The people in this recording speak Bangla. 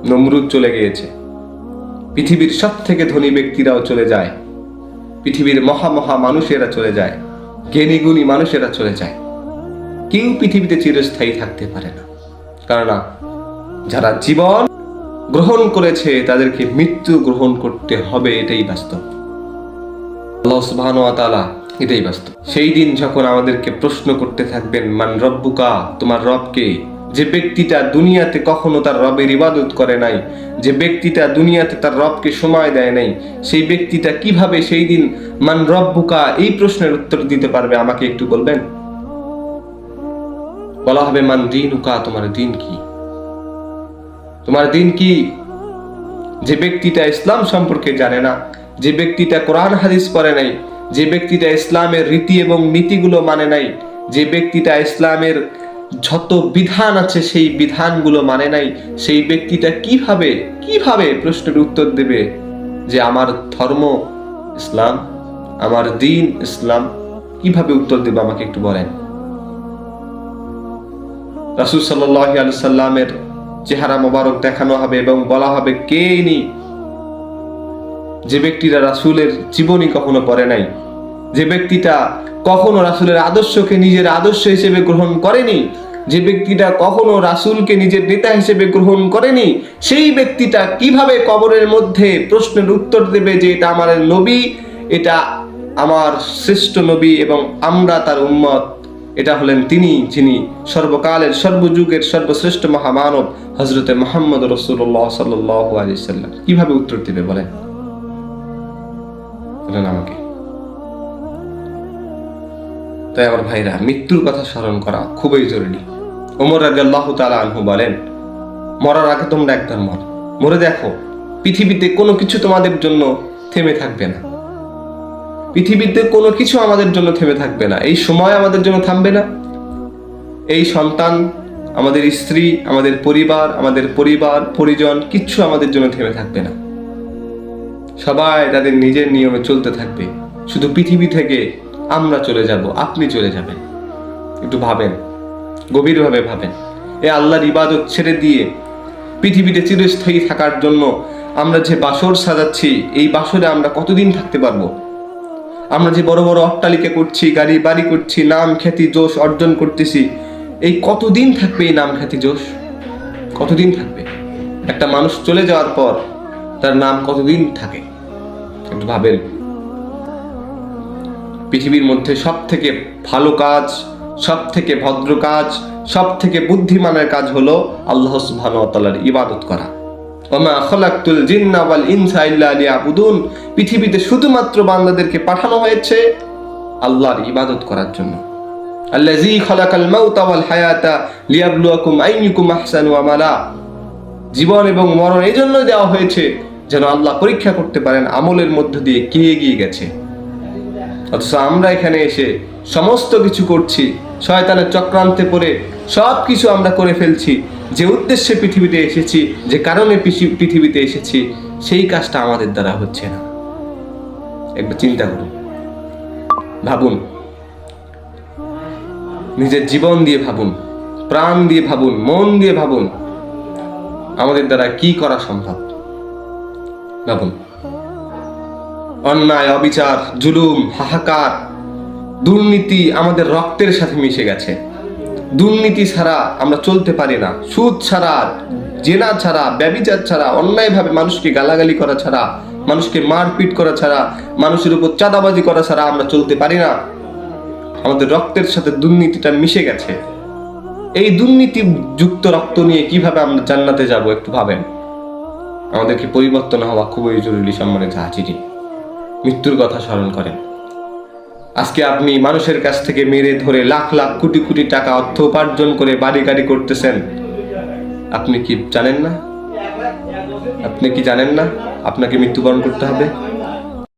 নমরুদ চলে গিয়েছে, পৃথিবীর সব থেকে ধনী ব্যক্তিরাও চলে যায়, পৃথিবীর মহা মহা মানুষেরা চলে যায়, জ্ঞানী গুণী মানুষেরা চলে যায়। কেউ পৃথিবীতে চিরস্থায়ী থাকতে পারে না, কেননা যারা জীবন গ্রহণ করেছে তাদেরকে মৃত্যু গ্রহণ করতে হবে, এটাই বাস্তব। আল্লাহ সুবহানাহু ওয়া তাআলা এটাই বাস্তব। সেই দিন যখন আমাদেরকে প্রশ্ন করতে থাকবেন, মান রব্বুকা, তোমার রব কে? যে ব্যক্তিটা দুনিয়াতে কখনো তার রবের ইবাদত করে নাই, যে ব্যক্তিটা দুনিয়াতে তার রবকে সময় দেয় নাই, সেই ব্যক্তিটা কিভাবে সেই দিন মান রব্বুকা এই প্রশ্নের উত্তর দিতে পারবে? আমাকে একটু বলবেন। বলা হবে মান দীনুকা, তোমার দিন কি? তোমার দিন কি? যে ব্যক্তিটা ইসলাম সম্পর্কে জানে না, যে ব্যক্তিটা কোরআন হাদিস পড়ে নাই, যে ব্যক্তিটা ইসলামের রীতি এবং নীতিগুলো মানে নাই, যে ব্যক্তিটা ইসলামের যত বিধান আছে সেই বিধানগুলো মানে নাই, সেই ব্যক্তিটা কিভাবে প্রশ্নের উত্তর দেবে যে আমার ধর্ম ইসলাম, আমার দিন ইসলাম? কিভাবে উত্তর দেবে আমাকে একটু বলেন। রাসূল সাল্লাল্লাহু আলাইহি সাল্লামের চেহারা মোবারক দেখানো হবে এবং বলা হবে কে ইনি? যে ব্যক্তিরা রাসূলের জীবনী কখনো পড়ে নাই, যে ব্যক্তিটা কখনো রাসূলের আদর্শকে নিজের আদর্শ হিসেবে গ্রহণ করেনি, যে ব্যক্তিটা কখনো রাসূলকে নিজের নেতা হিসেবে গ্রহণ করেনি, সেই ব্যক্তিটা কিভাবে কবরের মধ্যে প্রশ্নের উত্তর দেবে যে এটা আমার নবী, এটা আমার শ্রেষ্ঠ নবী এবং আমরা তার উম্মত? এটা হলেন তিনি যিনি সর্বকালের সর্বযুগের সর্বশ্রেষ্ঠ মহামানব হযরতে মুহাম্মদ রাসূলুল্লাহ সাল্লাল্লাহু আলাইহি সাল্লাম। কিভাবে উত্তর দিবে বলেন আমাকে। তাই আমার ভাইরা, মৃত্যুর কথা স্মরণ করা খুবই জরুরি। ওমর রাদিয়াল্লাহু তাআলা আনহু বলেন, মরার আগে তোমরা একবার মরে দেখো, পৃথিবীতে কোনো কিছু তোমাদের জন্য থেমে থাকবে না, পৃথিবীতে কোনো কিছু আমাদের জন্য থেমে থাকবে না। এই সময় আমাদের জন্য থামবে না, এই সন্তান, আমাদের স্ত্রী, আমাদের পরিবার পরিজন কিচ্ছু আমাদের জন্য থেমে থাকবে না। সবাই তাদের নিজের নিয়মে চলতে থাকবে। শুধু পৃথিবী থেকে আমরা চলে যাব, আপনি চলে যাবেন। একটু ভাবেন, গভীরভাবে ভাবেন। এই আল্লাহর ইবাদত ছেড়ে দিয়ে পৃথিবীতে চিরস্থায়ী থাকার জন্য আমরা যে বাসর সাজাচ্ছি, এই বাসরে আমরা কতদিন থাকতে পারবো? আমরা যে বড় বড় অট্টালিকা করছি, গাড়ি বাড়ি করছি, নাম খ্যাতি যশ অর্জন করতেছি, এই কতদিন থাকবে এই নাম খ্যাতি যশ? কতদিন থাকবে? একটা মানুষ চলে যাওয়ার পর তার নাম কতদিন থাকে? একটু ভাবেন। পৃথিবীর মধ্যে সব থেকে ভালো কাজ, সব থেকে ভদ্র কাজ, সব থেকে বুদ্ধিমানের কাজ হলো আল্লাহ সুবহানাহু ওয়া তাআলার ইবাদত করা। ওমা খালাকতুল জিন্না ওয়াল ইনসা ইল্লা লিয়াবুদুন, পৃথিবীতে শুধুমাত্র বান্দাদেরকে পাঠানো হয়েছে আল্লাহর ইবাদত করার জন্য। আল্লাযী খালাকাল মাউতা ওয়াল হায়াতা লিয়াবলুয়াকুম আইয়ুকুম আহসানু আমালা, জীবন এবং মরণ এই জন্য দেওয়া হয়েছে যেন আল্লাহ পরীক্ষা করতে পারেন আমলের মধ্য দিয়ে কে এগিয়ে গেছে। অথচ আমরা এখানে এসে সমস্ত কিছু করছি, শয়তানের চক্রান্তে পড়ে সব কিছু আমরা করে ফেলছি। যে উদ্দেশ্যে পৃথিবীতে এসেছি, যে কারণে পৃথিবীতে এসেছি, সেই কাজটা আমাদের দ্বারা হচ্ছে না। একবার চিন্তা করুন, ভাবুন, নিজের জীবন দিয়ে ভাবুন, প্রাণ দিয়ে ভাবুন, মন দিয়ে ভাবুন, আমাদের দ্বারা কি করা সম্ভব। ভাবুন, অন্যায়, অবিচার, জুলুম, হাহাকার, দুর্নীতি আমাদের রক্তের সাথে মিশে গেছে। দুর্নীতি ছাড়া আমরা চলতে পারি না। সুদ ছাড়া, জেনা ছাড়া, ব্যভিচার ছাড়া, অন্যায়ভাবে মানুষকে গালাগালি করা ছাড়া, মানুষকে মারপিট করা ছাড়া, মানুষের উপর চাঁদাবাজি করা ছাড়া আমরা চলতে পারি না। আমাদের রক্তের সাথে দুর্নীতিটা মিশে গেছে। এই দুর্নীতি যুক্ত রক্ত নিয়ে কিভাবে আমরা জান্নাতে যাব? একটু ভাবেন। আমাদেরকে পরিবর্তন হওয়া খুবই জরুরি। সম্মানিত হাজিরিন, মৃত্যুর কথা স্মরণ করেন। আজকে আপনি মানুষের কাছ থেকে মেরে ধরে লাখ লাখ কোটি কোটি টাকা অর্থ উপার্জন করে বাড়ি গাড়ি করতেছেন। আপনি কি জানেন না? আপনি কি জানেন না আপনাকে মৃত্যুবরণ করতে হবে?